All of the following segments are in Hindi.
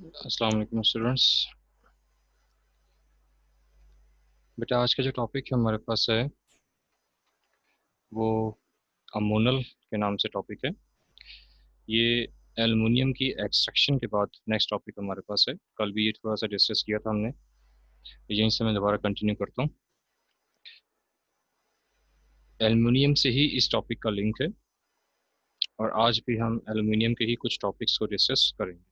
अस्सलाम वालेकुम स्टूडेंट्स। बेटा आज का जो टॉपिक है हमारे पास है वो अमोनल के नाम से टॉपिक है। ये एल्युमिनियम की एक्सट्रैक्शन के बाद नेक्स्ट टॉपिक हमारे पास है। कल भी ये थोड़ा सा डिस्कस किया था हमने, यहीं से मैं दोबारा कंटिन्यू करता हूँ। एल्युमिनियम से ही इस टॉपिक का लिंक है और आज भी हम एल्युमिनियम के ही कुछ टॉपिक्स को डिस्कस करेंगे।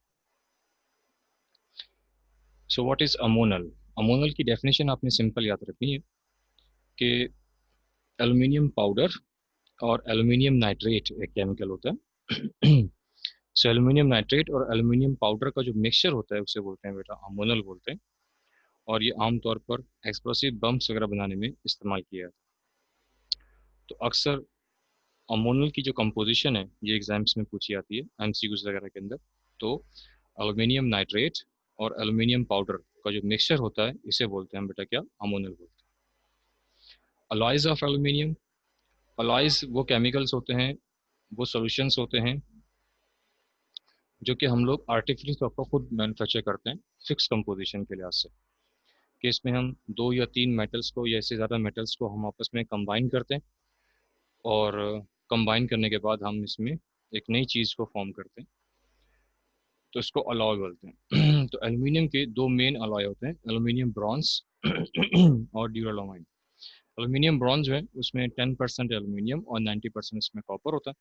So what is अमोनल? अमोनल की डेफिनेशन आपने सिंपल याद रखनी है कि एल्युमिनियम पाउडर और एल्युमिनियम नाइट्रेट एक केमिकल होता है। सो एल्यूमिनियम नाइट्रेट और एल्यूमिनियम पाउडर का जो मिक्सचर होता है उसे बोलते हैं बेटा अमोनल बोलते हैं। और ये आमतौर पर एक्सप्लोसिव बम्स वगैरह बनाने में इस्तेमाल किया जाता है। तो अक्सर अमोनल की जो कंपोजिशन है ये एग्जाम्स में पूछी जाती है एमसीक्यूज वगैरह के अंदर। तो एल्यूमिनियम नाइट्रेट और एल्यूमिनियम पाउडर का जो मिक्सचर होता है इसे बोलते हैं बेटा क्या? अमोनल बोलते हैं। अलॉयज ऑफ एल्यूमिनियम, अलॉयज वो केमिकल्स होते हैं, वो सॉल्यूशंस होते हैं जो कि हम लोग आर्टिफिशियल तौर पर खुद मैन्युफैक्चर करते हैं फिक्स कंपोजिशन के लिहाज से। कि इसमें हम दो या तीन मेटल्स को या इससे ज़्यादा मेटल्स को हम आपस में कंबाइन करते हैं और कंबाइन करने के बाद हम इसमें एक नई चीज़ को फॉर्म करते हैं, तो इसको अलॉय बोलते हैं। तो एल्युमिनियम के दो मेन अलॉय होते हैं, एल्युमिनियम ब्रॉन्ज और ड्यूरालोमाइन। एल्युमिनियम ब्रॉन्ज जो है उसमें 10% एल्युमिनियम और 90% इसमें कॉपर होता है।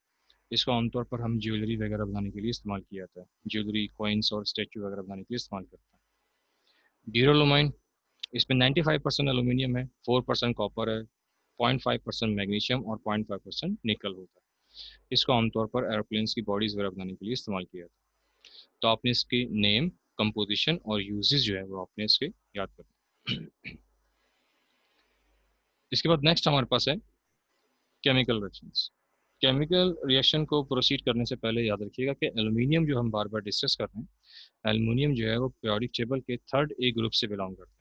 इसको आमतौर पर हम ज्वेलरी वगैरह बनाने के लिए इस्तेमाल किया जाता है, ज्वेलरी कॉइन्स और स्टेचू वगैरह बनाने के लिए इस्तेमाल करते हैं। ड्यूरालोमाइन, इसमें 95% एल्यूमिनियम है, 4% कॉपर है, 0.5% मैग्नीशियम और 0.5% निकल होता है। इसको आमतौर पर एरोप्लेन्स की बॉडीज वगैरह बनाने के लिए इस्तेमाल किया जाता है। तो आपने इसकी नेम, कंपोजिशन और यूजेस जो है वो आपने इसके याद करना। इसके बाद नेक्स्ट हमारे पास है केमिकल रिएक्शंस। केमिकल रिएक्शन को प्रोसीड करने से पहले याद रखिएगा कि एल्यूमिनियम जो हम बार बार डिस्कस कर रहे हैं, एल्यूमिनियम जो है वो पीरियोडिक टेबल के थर्ड ए ग्रुप से बिलोंग करता है।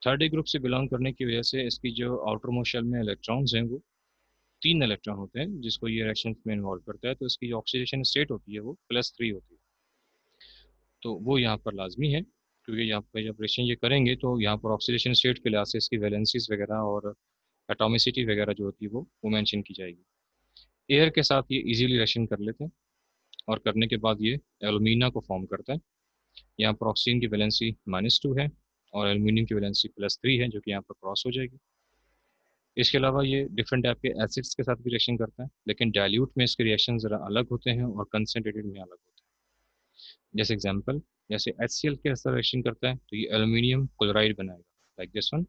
थर्ड ए ग्रुप से बिलोंग करने की वजह से इसकी जो आउटर मोस्ट शेल में इलेक्ट्रॉन्स हैं वो तीन इलेक्ट्रॉन होते हैं जिसको ये रिएक्शन में इन्वॉल्व करता है। तो इसकी जो ऑक्सीडेशन स्टेट होती है वो +3 होती है। तो वो यहाँ पर लाजमी है क्योंकि यहाँ पर जब रिएक्शन ये करेंगे तो यहाँ पर ऑक्सीडेशन स्टेट के लिहाज से इसकी वैलेंसीज वगैरह और एटॉमिसिटी वगैरह जो होती है वो मेंशन की जाएगी। एयर के साथ ये इजीली रिएक्शन कर लेते हैं और करने के बाद ये एल्यूमिना को फॉर्म करता है। यहाँ पर ऑक्सीजन की वैलेंसी -2 है और एल्यूमिनियम की वैलेंसी +3 है जो कि यहाँ पर क्रॉस हो जाएगी। इसके अलावा ये डिफरेंट टाइप के एसिड्स के साथ भी रिएक्शन करता है, लेकिन डाइल्यूट में इसके रिएक्शन ज़रा अलग होते हैं और कंसनट्रेटेड में अलग होते हैं। जैसे एग्जांपल, जैसे HCl के साथ रिएक्शन करता है तो ये एल्यूमिनियम क्लोराइड बनाएगा लाइक दिस वन,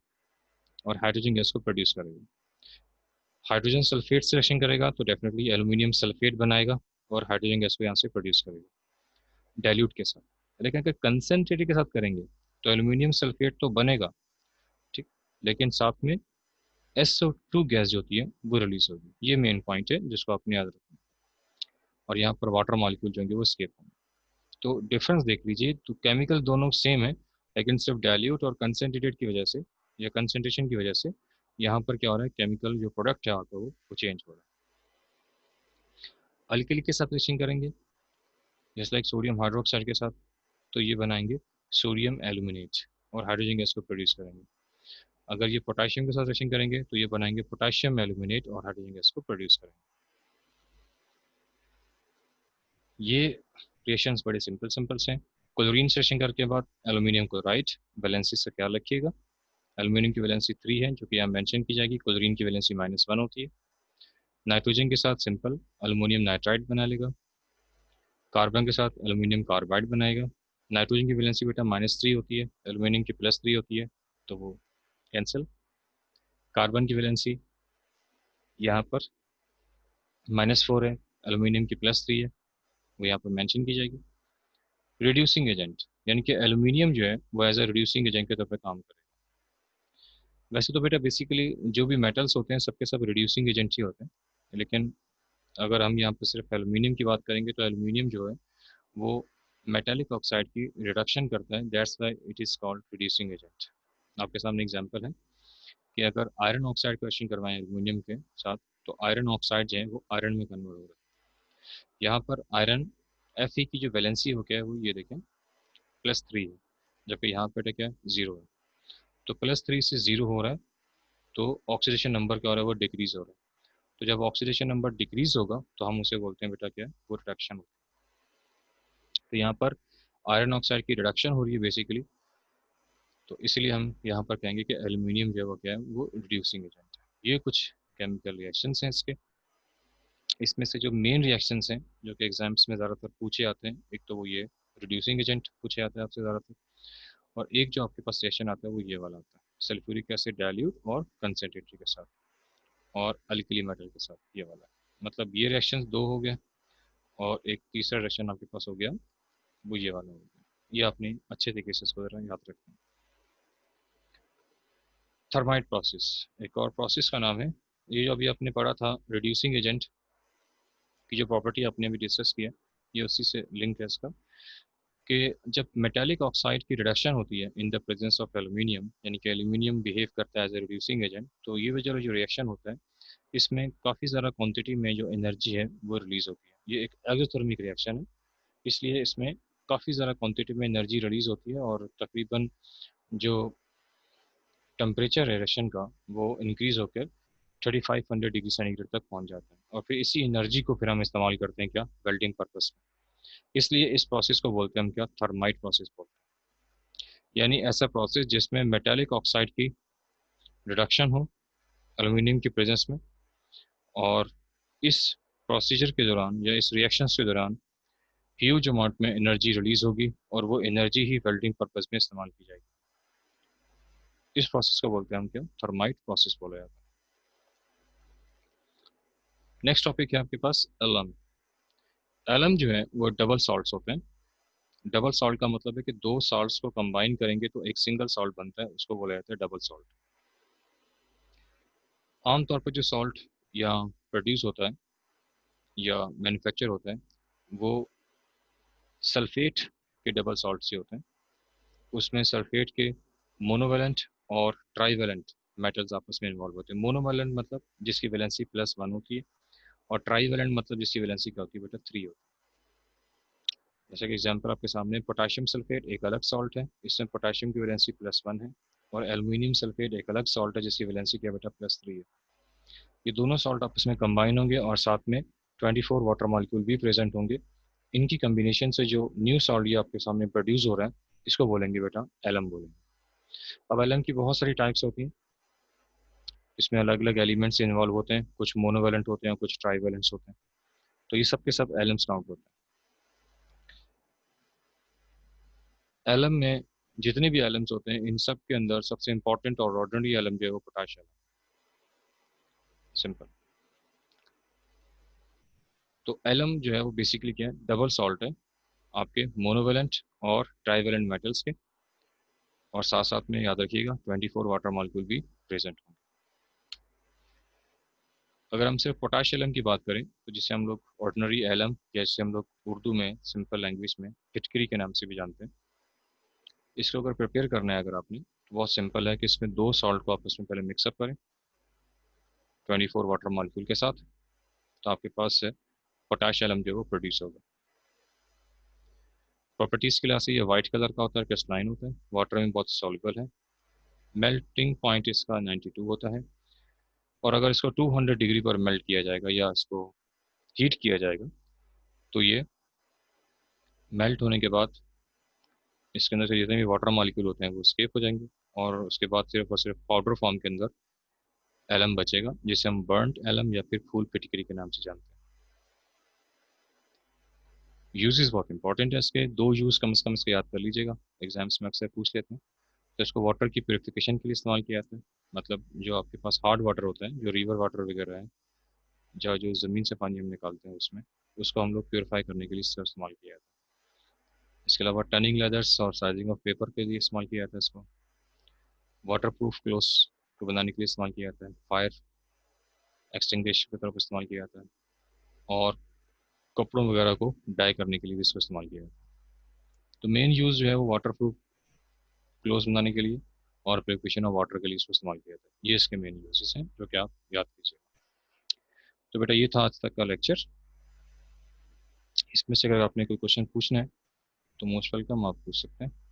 और हाइड्रोजन गैस को प्रोड्यूस करेगा। हाइड्रोजन सल्फेट से रिएक्शन करेगा तो डेफिनेटली एल्यूमिनियम सल्फेट बनाएगा और हाइड्रोजन गैस को यहाँ से प्रोड्यूस करेगा डाइल्यूट के साथ। लेकिन अगर कंसनट्रेटेड के साथ करेंगे तो एल्यूमिनियम सल्फेट तो बनेगा, ठीक, लेकिन साथ में SO2 गैस जो होती है वो रिलीज होगी। ये मेन पॉइंट है जिसको आपने याद रखना है। और यहाँ पर वाटर मॉलिक्यूल जो होंगे वो स्केप होंगे। तो डिफरेंस देख लीजिए, तो केमिकल दोनों सेम है, लेकिन सिर्फ डाइल्यूट और कंसनट्रेटेड की वजह से या कंसंट्रेशन की वजह से यहाँ पर क्या हो रहा है, केमिकल जो प्रोडक्ट है आपका वो चेंज हो रहा है। अल्किल के साथ रिएक्शन करेंगे जैसे लाइक सोडियम हाइड्रोक्साइड के साथ, तो ये बनाएंगे सोडियम एल्यूमिनेट और हाइड्रोजन गैस को प्रोड्यूस करेंगे। अगर ये पोटाशियम के साथ रिएक्शन करेंगे तो ये बनाएंगे पोटाशियम एल्यूमिनेट और हाइड्रोजन गैस को प्रोड्यूस करेंगे। ये रिएक्शंस बड़े सिंपल सिंपल से हैं। क्लोरीन से रिएक्शन करके बाद एल्यूमिनियम क्लोराइड, वैलेंसी से ख्याल रखिएगा। एल्यूमिनियम की वैलेंसी 3 है जो कि यहाँ मेंशन की जाएगी, क्लोरीन की वैलेंसी -1 होती है। नाइट्रोजन के साथ सिंपल एल्यूमिनियम नाइट्राइड बना लेगा। कार्बन के साथ एल्यूमिनियम कार्बाइड बनाएगा। नाइट्रोजन की वैलेंसी बेटा -3 होती है, एल्यूमिनियम की +3 होती है, तो वो कैंसिल। कार्बन की वैलेंसी यहाँ पर -4 है, एल्यूमिनियम की +3 है, वो यहाँ पर मेंशन की जाएगी। रिड्यूसिंग एजेंट, यानी कि एल्यूमिनियम जो है वो एज ए रिड्यूसिंग एजेंट के तौर पर काम करेगा। वैसे तो बेटा बेसिकली जो भी मेटल्स होते हैं सबके सब रिड्यूसिंग एजेंट ही होते हैं, लेकिन अगर हम यहाँ पर सिर्फ एल्यूमिनियम की बात करेंगे तो एल्यूमिनियम जो है वो मेटेलिक ऑक्साइड की रिडक्शन करता है, that's why it is called reducing agent. आपके सामने एग्जांपल है कि अगर आयरन ऑक्साइड का रिएक्शन करवाएं एल्यूमिनियम के साथ तो आयरन ऑक्साइड जो है वो आयरन में कन्वर्ट हो रहा है। यहाँ पर आयरन Fe की जो वैलेंसी हो गया है वो ये देखें +3 है, जबकि यहाँ पे क्या है, 0 है। तो +3 से 0 हो रहा है, तो ऑक्सीडेशन नंबर क्या हो रहा है, वो डिक्रीज हो रहा है। तो जब ऑक्सीडेशन नंबर डिक्रीज होगा तो हम उसे बोलते हैं बेटा क्या है, वो रिडक्शन होता है। तो यहाँ पर आयरन ऑक्साइड की रिडक्शन हो रही है बेसिकली, तो इसलिए हम यहाँ पर कहेंगे कि एल्यूमिनियम जो है वो क्या है, वो रिड्यूसिंग एजेंट है। ये कुछ केमिकल रिएक्शंस हैं इसके। इसमें से जो मेन रिएक्शंस हैं जो कि एग्जाम्स में ज़्यादातर पूछे आते हैं, एक तो वो ये रिड्यूसिंग एजेंट पूछे आते हैं आपसे ज़्यादातर, और एक जो आपके पास रिएक्शन आता है वो ये वाला आता है, सल्फ्यूरिक एसिड डाइल्यूट और कंसनट्रेटर के साथ और अल्कली मेटल के साथ, ये वाला। मतलब ये रिएक्शंस दो हो गए, और एक तीसरा रिएक्शन आपके पास हो गया, वो ये वाला हो गया। ये आपने अच्छे तरीके से इसको ज़रा याद रखना। थर्माइट प्रोसेस एक और प्रोसेस का नाम है। ये जो अभी आपने पढ़ा था रिड्यूसिंग एजेंट की जो प्रॉपर्टी आपने अभी डिस्कस किया, ये उसी से लिंक है इसका, कि जब मेटालिक ऑक्साइड की रिडक्शन होती है in the presence of aluminium, यानी कि एल्यूमिनियम बिहेव करता है एज ए रिड्यूसिंग एजेंट, तो ये वजह जो रिएक्शन होता है, इसमें काफ़ी ज़्यादा क्वांटिटी में जो एनर्जी है वो रिलीज़ होती है। ये एक एक्सोथर्मिक रिएक्शन है, इसलिए इसमें काफ़ी ज़्यादा क्वांटिटी में एनर्जी रिलीज़ होती है, और तकरीबन जो टेम्परेचर है रिएक्शन का वो इंक्रीज़ होकर 3500 डिग्री सेंटीग्रेड तक पहुंच जाता है, और फिर इसी एनर्जी को फिर हम इस्तेमाल करते हैं क्या, वेल्डिंग पर्पस में। इसलिए इस प्रोसेस को बोलते हैं हम क्या, थर्माइट प्रोसेस बोलते हैं। यानी ऐसा प्रोसेस जिसमें मेटालिक ऑक्साइड की रिडक्शन हो एल्यूमिनियम की प्रेजेंस में, और इस प्रोसीजर के दौरान या इस रिएक्शन के दौरान ह्यूज अमाउंट में एनर्जी रिलीज होगी, और वो एनर्जी ही वेल्डिंग पर्पस में इस्तेमाल की जाएगी। इस प्रोसेस को बोलते हैं हम क्या, थर्माइट प्रोसेस बोला जाता है। नेक्स्ट टॉपिक है आपके पास एलम। एलम जो है वो डबल सॉल्ट्स होते हैं। डबल सॉल्ट का मतलब है कि दो सॉल्ट्स को कंबाइन करेंगे तो एक सिंगल सॉल्ट बनता है, उसको बोला जाता है डबल सॉल्ट। आमतौर पर जो सॉल्ट या प्रोड्यूस होता है या मैन्युफैक्चर होता है, वो सल्फेट के डबल सॉल्ट से होते हैं। उसमें सल्फेट के मोनोवेलेंट और ट्राईवेलेंट मेटल्स आपस में इन्वॉल्व होते हैं। मोनोवेलेंट मतलब जिसकी वैलेंसी +1 होती है, और ट्राईवेलेंट मतलब जिसकी वैलेंसी क्या होती है बेटा, 3 होती है। जैसे कि एग्जांपल आपके सामने, पोटाशियम सल्फेट एक अलग सॉल्ट है, इसमें पोटाशियम की वैलेंसी +1 है, और एल्यूमिनियम सल्फेट एक अलग सॉल्ट है जिसकी वैलेंसी क्या बेटा, +3 है। ये दोनों सॉल्ट आपस में कंबाइन होंगे और साथ में 24 वाटर मॉलिक्यूल भी प्रेजेंट होंगे। इनकी कम्बिनेशन से जो न्यू सॉल्ट ये आपके सामने प्रोड्यूस हो रहा है, इसको बोलेंगे बेटा एलम बोलेंगे। अब एलम की बहुत सारी टाइप्स होती हैं, इसमें अलग अलग एलिमेंट्स इन्वॉल्व होते हैं, कुछ मोनोवेलेंट होते हैं, कुछ ट्राईवेलेंट्स होते हैं, तो ये सब के सब एलम्स काउंट होते हैं। एलम में जितने भी एलम्स होते हैं, इन सब के अंदर सबसे इंपॉर्टेंट और ऑर्डिनरी एलम जो है वो पोटाश एलम, सिंपल। तो एलम जो है वो बेसिकली क्या है, डबल सॉल्ट है आपके मोनोवेलेंट और ट्राईवेलेंट मेटल्स के, और साथ साथ में याद रखिएगा 24 वाटर मॉलिक्यूल भी प्रेजेंट होंगे। अगर हम सिर्फ पोटाश एलम की बात करें, तो जिसे हम लोग ऑर्डिनरी एलम, या जिसे हम लोग उर्दू में सिंपल लैंग्वेज में फिटकरी के नाम से भी जानते हैं, इसको अगर प्रिपेयर करना है अगर आपने, तो बहुत सिंपल है कि इसमें दो सॉल्ट को आपस में पहले मिक्सअप करें 24 वाटर मॉलिक्यूल के साथ, तो आपके पास पोटाश एलम जो है वो प्रोड्यूस होगा। प्रॉपर्टीज़ के लिहाज से ये वाइट कलर का होता है, क्रिस्टलाइन होता है, वाटर में बहुत सॉल्युबल है, मेल्टिंग पॉइंट इसका 92 होता है, और अगर इसको 200 डिग्री पर मेल्ट किया जाएगा या इसको हीट किया जाएगा, तो ये मेल्ट होने के बाद इसके अंदर से जितने भी वाटर मॉलिक्यूल होते हैं वो स्केप हो जाएंगे, और उसके बाद सिर्फ और सिर्फ पाउडर फॉर्म के अंदर एलम बचेगा, जिसे हम बर्न्ट एलम या फिर फूल फिटकरी के नाम से जानते हैं। यूजेस बहुत इंपॉर्टेंट है इसके, दो यूज़ कम से कम इसके याद कर लीजिएगा, एग्जाम्स में अक्सर पूछ लेते हैं। तो इसको वाटर की प्योरिफिकेशन के लिए इस्तेमाल किया जाता है, मतलब जो आपके पास हार्ड वाटर होता है, जो रिवर वाटर वगैरह है, जो जो ज़मीन से पानी हम निकालते हैं उसमें, उसको हम लोग प्योरीफाई करने के लिए इसका इस्तेमाल किया जाता है। इसके अलावा टनिंग लेदर्स और साइजिंग ऑफ पेपर के लिए इस्तेमाल किया जाता है इसको। वाटर प्रूफ क्लोथ्स को बनाने के लिए इस्तेमाल किया जाता है, फायर एक्सटिंग्विशर की तरफ इस्तेमाल किया जाता है, और कपड़ों वगैरह को डाई करने के लिए भी इसको इस्तेमाल किया जाता है। तो मेन यूज़ जो है वो वाटर प्रूफ क्लोथ्स बनाने के लिए और प्रिपरेशन ऑफ वाटर के लिए इसको इस्तेमाल किया जाता है। ये इसके मेन यूजेस हैं जो कि आप याद कीजिए। तो बेटा ये था आज तक का लेक्चर। इसमें से अगर आपने कोई क्वेश्चन पूछना है तो मोस्ट वेलकम, आप पूछ सकते हैं।